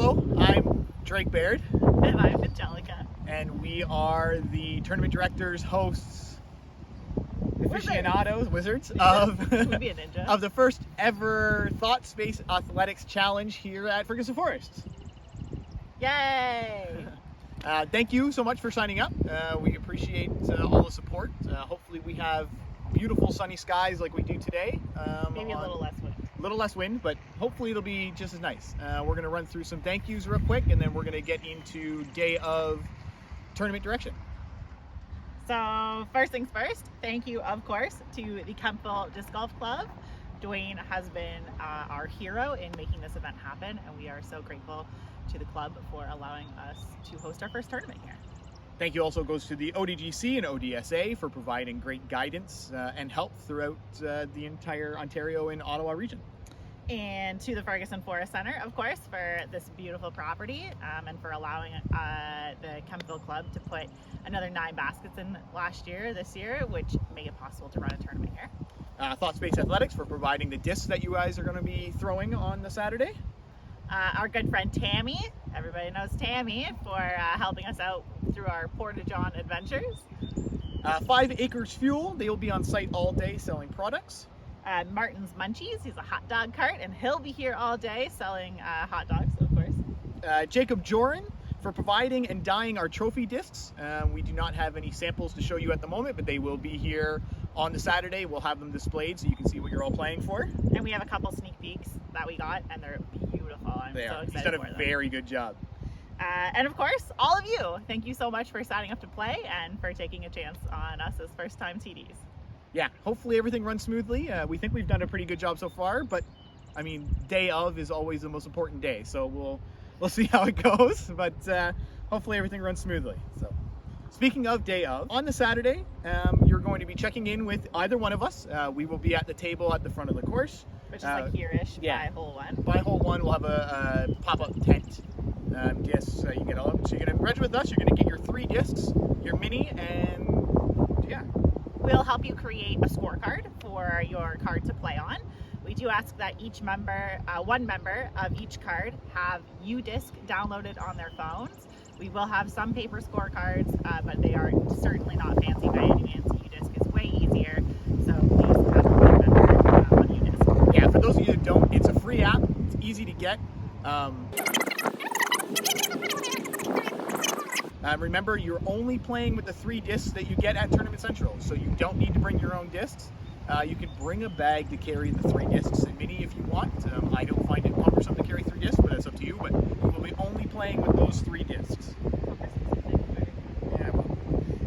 Hello, I'm Drake Baird. And I'm Angelica. And we are the tournament directors, hosts, aficionados, wizards of, Would be a ninja. of the first ever Thought Space Athletics Challenge here at Ferguson Forest. Yay! Thank you so much for signing up. We appreciate all the support. Hopefully we have beautiful sunny skies like we do today. Maybe a little less wind. A little less wind, but hopefully it'll be just as nice. We're going to run through some thank yous real quick, and then we're going to get into day of tournament direction. So first things first, thank you, of course, to the Kempville Disc Golf Club. Dwayne has been our hero in making this event happen, and we are so grateful to the club for allowing us to host our first tournament here. Thank you also goes to the ODGC and ODSA for providing great guidance and help throughout the entire Ontario and Ottawa region. And to the Ferguson Forest Center, of course, for this beautiful property and for allowing the Kempville Club to put another 9 baskets in this year, which made it possible to run a tournament here. Thought Space Athletics for providing the discs that you guys are going to be throwing on the Saturday. Our good friend Tammy, everybody knows Tammy, for helping us out through our Porta-John adventures. 5 Acres Fuel, they will be on site all day selling products. Martin's Munchies, he's a hot dog cart, and he'll be here all day selling hot dogs, of course. Jacob Joran for providing and dyeing our trophy discs. We do not have any samples to show you at the moment, but they will be here on the Saturday. We'll have them displayed so you can see what you're all playing for. And we have a couple sneak peeks that we got, and they're beautiful. I'm so excited. He's done a very good job. And of course, all of you, thank you so much for signing up to play and for taking a chance on us as first-time TDs. Yeah, hopefully everything runs smoothly. We think we've done a pretty good job so far, but I mean, day of is always the most important day, so we'll see how it goes. But hopefully everything runs smoothly. So, speaking of day of, on the Saturday, you're going to be checking in with either one of us. We will be at the table at the front of the course, which is like here-ish, by hole 1. By hole 1, we'll have a pop-up tent. Discs, you get all of them. So you're going to register with us. You're going to get your 3 discs, your mini, and yeah. We'll help you create a scorecard for your card to play on. We do ask that each member, one member of each card, have UDisc downloaded on their phones. We will have some paper scorecards, but they are certainly not fancy by any means. UDisc is way easier, so please have one member on UDisc. Yeah, for those of you that don't, it's a free app. It's easy to get. Remember, you're only playing with the 3 discs that you get at Tournament Central, so you don't need to bring your own discs. You can bring a bag to carry the 3 discs and mini if you want. I don't find it cumbersome to carry 3 discs, but that's up to you. But you will be only playing with those 3 discs.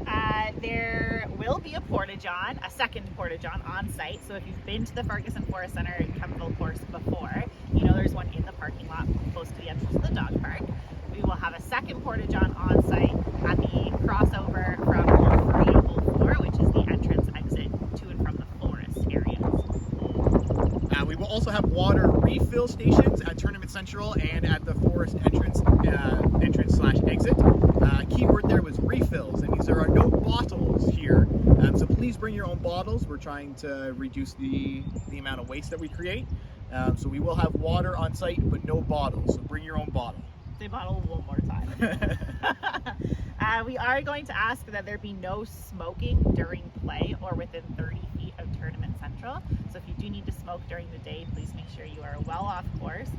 Yeah, there will be a Porta-John, a second Porta-John on site. So if you've been to the Ferguson Forest Center at Kempville Course before, you know there's one in the parking lot close to the entrance of the dog park. We will have a second Porta-John on site at the crossover from hole 3 and hole 4, which is the entrance exit to and from the forest areas. We will also have water refill stations at Tournament Central and at the forest entrance/exit. Keyword there was refills. That means there are no bottles here. So please bring your own bottles. We're trying to reduce the amount of waste that we create. So we will have water on site, but no bottles. So bring your own bottle. Say bottle one more time. We are going to ask that there be no smoking during play or within 30 feet of Tournament Central. So if you do need to smoke during the day, please make sure you are well off course,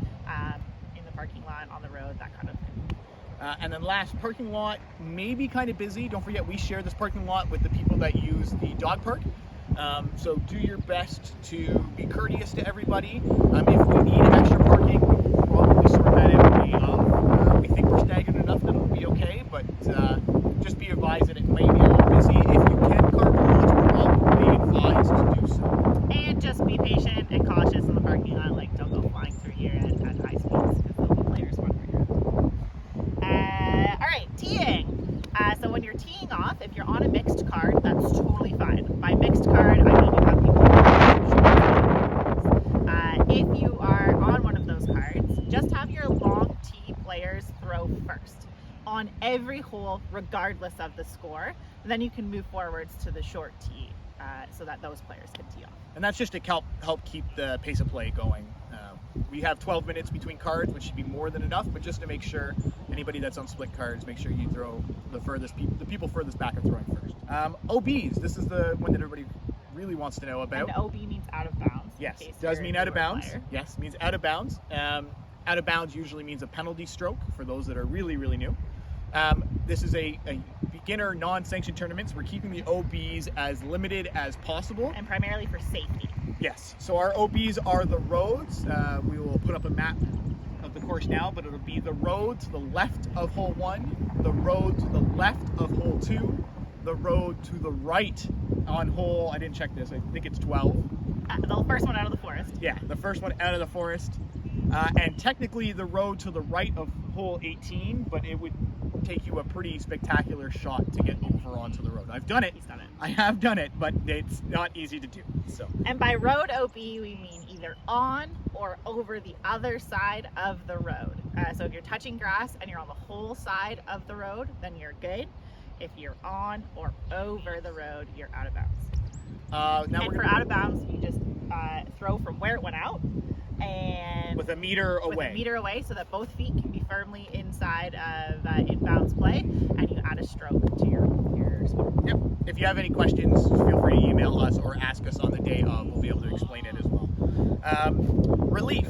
in the parking lot, on the road, that kind of thing. And then last, parking lot may be kind of busy. Don't forget, we share this parking lot with the people that use the dog park. So do your best to be courteous to everybody. If we need extra parking, we'll probably sort that out way of. We think we're staggered enough that it'll be okay, but just be advised that it may be a little busy. If you can carpool, it's probably advised to do so. And just be patient and cautious in the parking lot. Like, don't go flying through here at high speeds because there'll be players wandering around. All right, teeing. So when you're teeing off, if you're on a mixed card, that's totally fine. By mixed card, I mean you have people if you are on one of those cards, just have your long tee players throw first on every hole, regardless of the score. Then you can move forwards to the short tee so that those players can tee off. And that's just to help keep the pace of play going. We have 12 minutes between cards, which should be more than enough, but just to make sure anybody that's on split cards, make sure you throw the people furthest back are throwing first. OBs, this is the one that everybody really wants to know about. And OB means out of bounds. Yes, it does mean out of bounds. Yes, means out of bounds. Out of bounds usually means a penalty stroke for those that are really, really new. This is a beginner non-sanctioned tournament, so we're keeping the OBs as limited as possible. And primarily for safety. Yes, so our OBs are the roads. We will put up a map of the course now, but it'll be the road to the left of hole 1, the road to the left of hole 2, the road to the right on hole, I didn't check this, I think it's 12. The first one out of the forest. Yeah, the first one out of the forest. And technically the road to the right of hole 18, but it would take you a pretty spectacular shot to get over onto the road. I've done it. He's done it. I have done it, but it's not easy to do. So. And by road OB, we mean either on or over the other side of the road. So if you're touching grass and you're on the whole side of the road, then you're good. If you're on or over the road, you're out of bounds. Now and for out of bounds, you just throw from where it went out, and with a meter away. With a meter away, so that both feet can be firmly inside of inbounds play, and you add a stroke to your swim. Yep. If you have any questions, feel free to email us or ask us on the day of. We'll be able to explain it as well. Relief.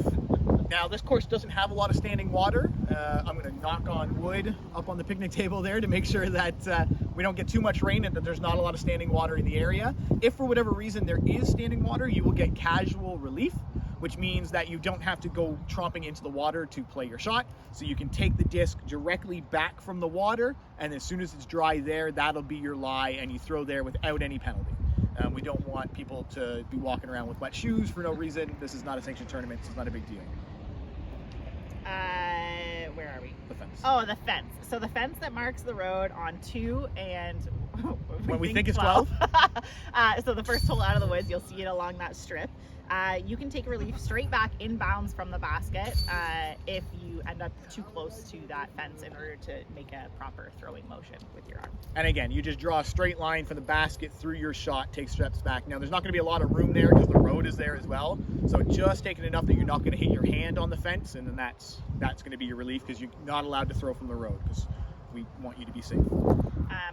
Now, this course doesn't have a lot of standing water. I'm going to knock on wood up on the picnic table there to make sure that we don't get too much rain and that there's not a lot of standing water in the area. If for whatever reason there is standing water, you will get casual relief, which means that you don't have to go tromping into the water to play your shot. So you can take the disc directly back from the water, and as soon as it's dry there, that'll be your lie, and you throw there without any penalty. We don't want people to be walking around with wet shoes for no reason. This is not a sanctioned tournament, so it's not a big deal. Where are we? The fence. Oh, the fence. So the fence that marks the road on 2 and when we think it's 12. So the first hole out of the woods, you'll see it along that strip. You can take relief straight back inbounds from the basket if you end up too close to that fence in order to make a proper throwing motion with your arm. And again, you just draw a straight line from the basket through your shot, take steps back. Now, there's not going to be a lot of room there because the road is there as well. So just taking enough that you're not going to hit your hand on the fence, and then that's going to be your relief because you're not allowed to throw from the road because we want you to be safe.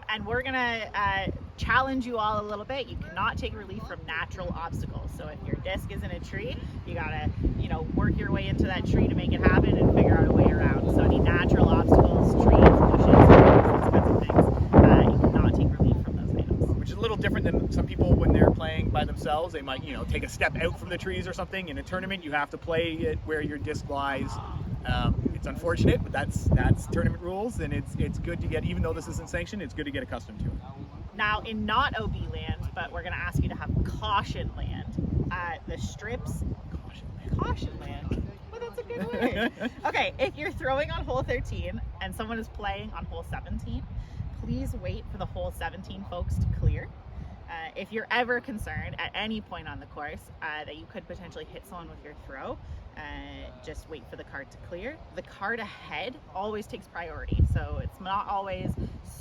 And we're gonna challenge you all a little bit. You cannot take relief from natural obstacles. So if your disc is in a tree, you gotta, work your way into that tree to make it happen and figure out a way around. So any natural obstacles, trees, bushes, those kinds of things, you cannot take relief from those items. Which is a little different than some people when they're playing by themselves. They might, take a step out from the trees or something. In a tournament, you have to play it where your disc lies. It's unfortunate, but that's tournament rules, and it's good to get, even though this isn't sanctioned, it's good to get accustomed to it. Now, in not OB land, but we're going to ask you to have caution land. The strips. Caution land. Well, that's a good word. Okay, if you're throwing on hole 13 and someone is playing on hole 17, please wait for the hole 17 folks to clear. If you're ever concerned at any point on the course that you could potentially hit someone with your throw, just wait for the card to clear. The card ahead always takes priority, so it's not always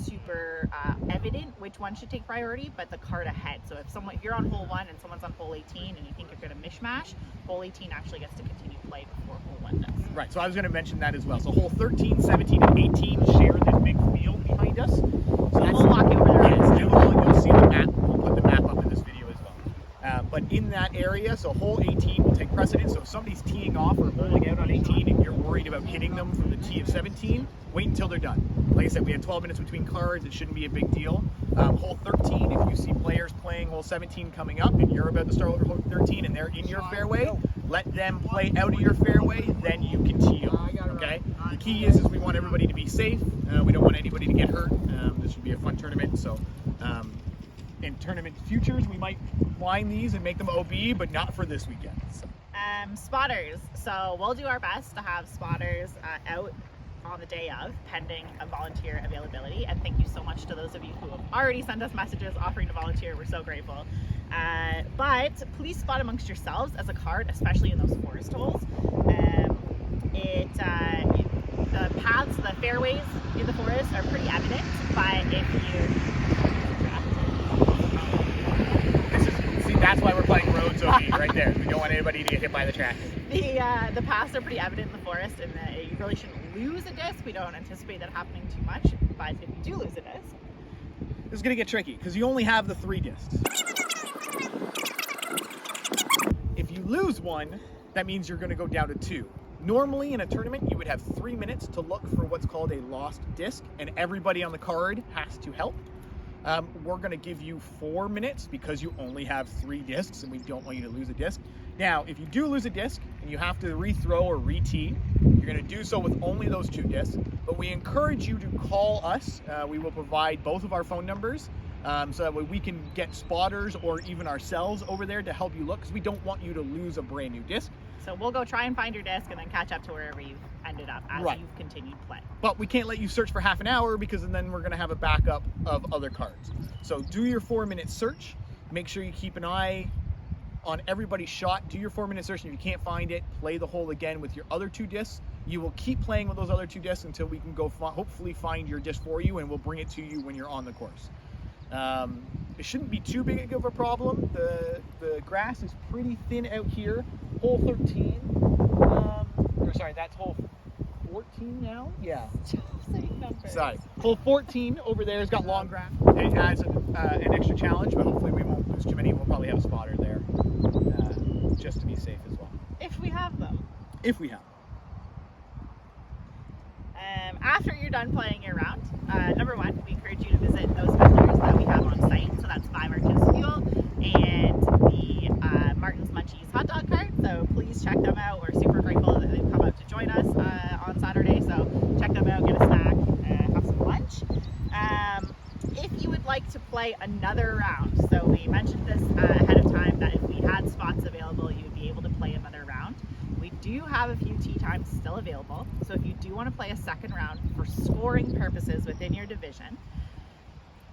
super evident which one should take priority, but the card ahead. So if you're on hole 1 and someone's on hole 18 and you think you're going to mishmash, hole 18 actually gets to continue play before hole 1 does. Right, so I was going to mention that as well. So hole 13, 17, and 18 share this big field behind us. So we'll walk over there. Yes, you'll see the map. We'll put the map up in this video as well. But in that area, so hole 18 will take precedence. So if somebody's teeing off or holding out on 18 and you're worried about hitting them from the tee of 17, wait until they're done. Like I said, we had 12 minutes between cards. It shouldn't be a big deal. Hole 13, if you see players playing hole 17 coming up and you're about to start with hole 13 and they're in your fairway, let them play out of your fairway, then you can tee them. Okay? The key is we want everybody to be safe. We don't want anybody to get hurt. This should be a fun tournament. So in tournament futures, we might line these and make them OB, but not for this weekend. So. Spotters. So we'll do our best to have spotters out on the day of, pending a volunteer availability. And thank you so much to those of you who have already sent us messages offering to volunteer. We're so grateful. But please spot amongst yourselves as a card, especially in those forest holes. The paths, the fairways in the forest are pretty evident, but if you... That's why we're playing roads OB right there. We don't want anybody to get hit by the tractor. The paths are pretty evident in the forest, and you really shouldn't lose a disc. We don't anticipate that happening too much, but if you do lose a disc, this is going to get tricky because you only have the 3 discs. If you lose one, that means you're going to go down to 2. Normally in a tournament, you would have 3 minutes to look for what's called a lost disc, and everybody on the card has to help. We're going to give you 4 minutes because you only have 3 discs and we don't want you to lose a disc. Now, if you do lose a disc and you have to rethrow or re-tee, you're going to do so with only those 2 discs, but we encourage you to call us. We will provide both of our phone numbers so that way we can get spotters or even ourselves over there to help you look, because we don't want you to lose a brand new disc. So we'll go try and find your disc and then catch up to wherever you've ended up as you've continued to play. But we can't let you search for half an hour because then we're going to have a backup of other cards. So do your 4-minute search. Make sure you keep an eye on everybody's shot. Do your 4-minute search, and if you can't find it, play the hole again with your other 2 discs. You will keep playing with those other 2 discs until we can go hopefully find your disc for you, and we'll bring it to you when you're on the course. It shouldn't be too big of a problem. The grass is pretty thin out here. Hole 13, that's hole 14 now? Yeah. Same numbers. Sorry. Hole 14 over there has got long grass. It adds an extra challenge, but hopefully we won't lose too many. We'll probably have a spotter there just to be safe as well. If we have them. If we have them. After you're done playing your round, number 1, we encourage you to visit those vendors that we have on site. So that's 5 Arches Fuel and the Martin's Munchies hot dog cart. So please check them out. We're super grateful that they've come out to join us on Saturday. So check them out, get a snack, have some lunch. If you would like to play another round, so we mentioned this ahead of time that if we had spots available, you'd be able to play another round. We do have a few tee times still available, so if you do want to play a second round for scoring purposes within your division,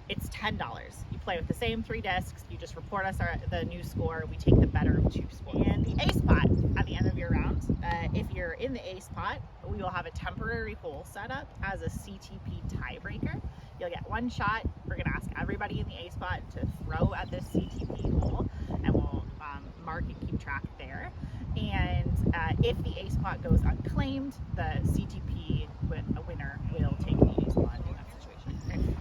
it's $10. You play with the same 3 discs, you just report us the new score, we take the better of 2 scores. And the A spot at the end of your round, if you're in the A spot, we will have a temporary hole set up as a CTP tiebreaker. You'll get 1 shot. We're going to ask everybody in the A spot to throw at this CTP hole, and we'll mark and keep track there. And if the A spot goes unclaimed, the CTP winner will take the A spot in that situation.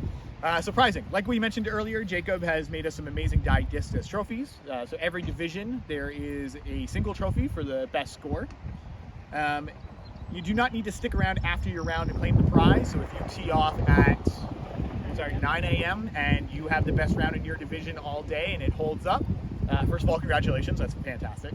Surprising. Like we mentioned earlier, Jacob has made us some amazing die discus trophies. So every division, there is a single trophy for the best score. You do not need to stick around after your round and claim the prize. So if you tee off at 9 a.m. and you have the best round in your division all day and it holds up, first of all, congratulations. That's fantastic.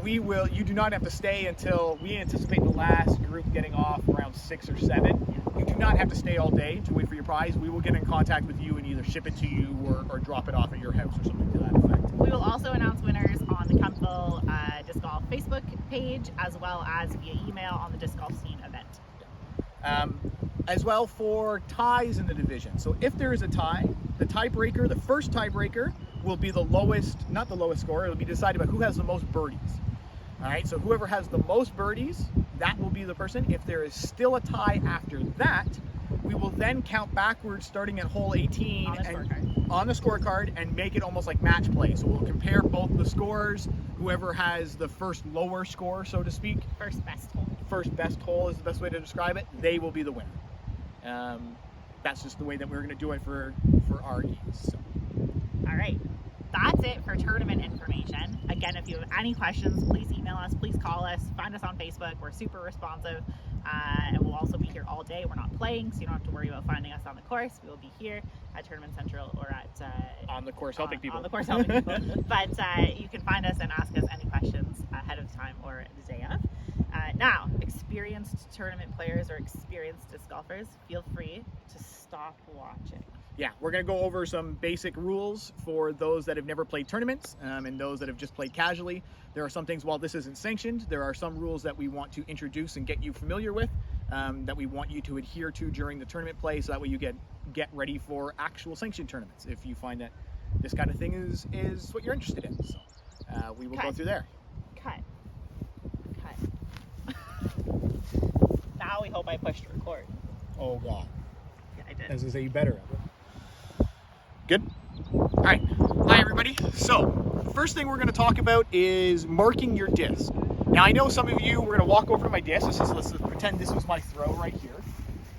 You do not have to stay until we anticipate the last group getting off around 6 or 7. You do not have to stay all day to wait for your prize. We will get in contact with you and either ship it to you or drop it off at your house or something to that effect. We will also announce winners on the Kempville Disc Golf Facebook page, as well as via email on the Disc Golf Scene event. As well for ties in the division. So if there is a tie, the first tiebreaker will be not the lowest score, it'll be decided by who has the most birdies. All right, so whoever has the most birdies, that will be the person. If there is still a tie after that, we will then count backwards starting at hole 18 on the scorecard and make it almost like match play. So we'll compare both the scores. Whoever has the first lower score, so to speak. First best hole. First best hole is the best way to describe it. They will be the winner. That's just the way that we're going to do it for our ease. So. All right. That's it for tournament information. Again, if you have any questions, please email us, please call us, find us on Facebook. We're super responsive, and we'll also be here all day. We're not playing, so you don't have to worry about finding us on the course. We will be here at Tournament Central or at on the course helping people. On the course helping people. But you can find us and ask us any questions ahead of time or the day of. Now, experienced tournament players or experienced disc golfers, feel free to stop watching. Yeah, we're going to go over some basic rules for those that have never played tournaments and those that have just played casually. There are some things, while this isn't sanctioned, there are some rules that we want to introduce and get you familiar with that we want you to adhere to during the tournament play, so that way you get ready for actual sanctioned tournaments if you find that this kind of thing is what you're interested in. So we will go through there. Cut. Now we hope I pushed record. Oh, God. Yeah, I did. As I say, you better have it. Good? All right. Hi, everybody. So, first thing we're going to talk about is marking your disc. Now I know some of you, we're going to walk over to my disc. Let's pretend this was my throw right here.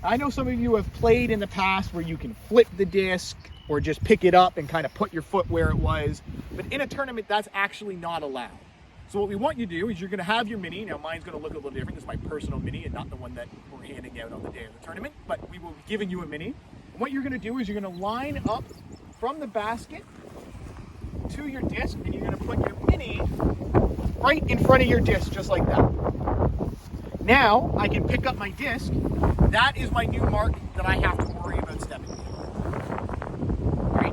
I know some of you have played in the past where you can flip the disc or just pick it up and kind of put your foot where it was. But in a tournament, that's actually not allowed. So what we want you to do is you're going to have your mini. Now mine's going to look a little different. This is my personal mini and not the one that we're handing out on the day of the tournament. But we will be giving you a mini. And what you're going to do is you're going to line up from the basket to your disc, and you're going to put your mini right in front of your disc, just like that. Now I can pick up my disc. That is my new mark that I have to worry about stepping in. Right?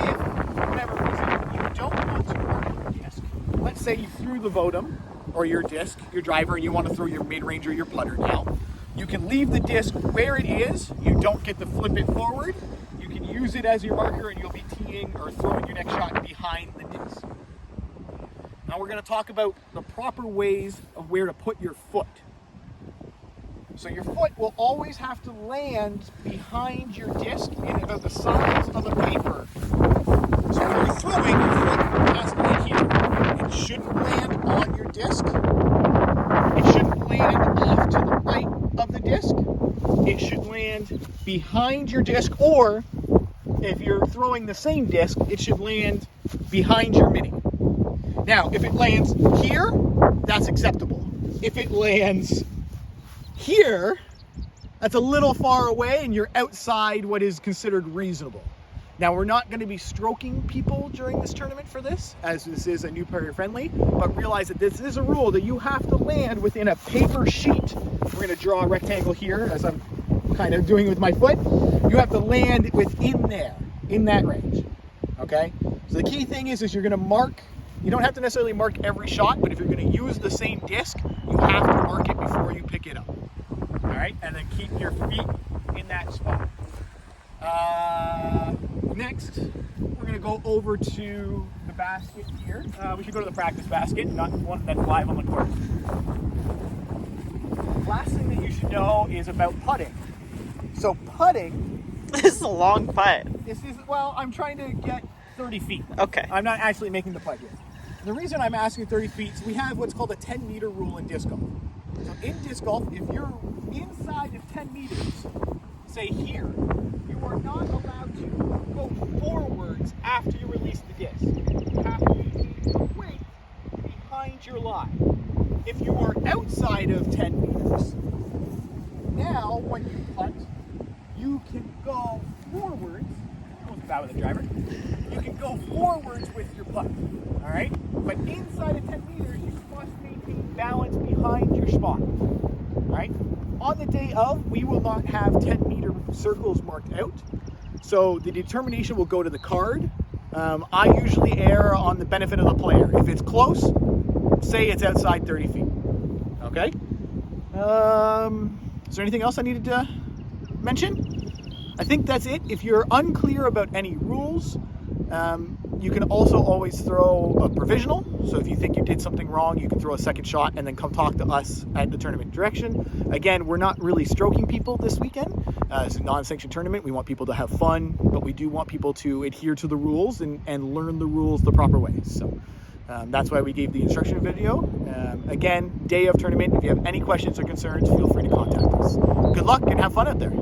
If, for whatever reason, you don't want to mark your disc, let's say you threw the Vodum or your disc, your driver, and you want to throw your mid-range or your putter now, you can leave the disc where it is. You don't get to flip it forward. You can use it as your marker, and you'll be teeing or throwing your next shot behind the disc. Now we're going to talk about the proper ways of where to put your foot. So your foot will always have to land behind your disc in about the size of a paper. So when you're throwing, your foot has to be here. It shouldn't land on your disc. It shouldn't land off to the right of the disc. It should land behind your disc, or if you're throwing the same disc, it should land behind your mini. Now, if it lands here, that's acceptable. If it lands here, that's a little far away and you're outside what is considered reasonable. Now, we're not going to be stroking people during this tournament for this, as this is a new player friendly, but realize that this is a rule that you have to land within a paper sheet. We're going to draw a rectangle here, as I'm kind of doing with my foot. You have to land within there, in that range, okay? So the key thing is you're going to mark. You don't have to necessarily mark every shot, but if you're going to use the same disc, you have to mark it before you pick it up. All right, and then keep your feet in that spot. Next, we're going to go over to the basket here. We should go to the practice basket, not the one that's live on the court. Last thing that you should know is about putting. So putting... This is a long putt. Well, I'm trying to get 30 feet. Okay. I'm not actually making the putt here. The reason I'm asking 30 feet is we have what's called a 10-meter rule in disc golf. So in disc golf, if you're inside of 10 meters, say here, you are not allowed to go forwards after you release the disc. You have to leave your weight behind your line. If you are outside of 10 meters, now when you putt, you can go forwards. That with the driver. You can go forwards with your putt, all right? But inside of 10 meters, you must maintain balance behind your spot, all right? On the day of, we will not have 10-meter circles marked out, so the determination will go to the card. I usually err on the benefit of the player. If it's close, say it's outside 30 feet, okay? Is there anything else I needed to mention? I think that's it. If you're unclear about any rules, you can also always throw a provisional. So if you think you did something wrong, you can throw a second shot and then come talk to us at the tournament direction. Again, we're not really stroking people this weekend. It's a non-sanctioned tournament. We want people to have fun, but we do want people to adhere to the rules and learn the rules the proper ways. So that's why we gave the instruction video. Again, day of tournament. If you have any questions or concerns, feel free to contact us. Good luck and have fun out there.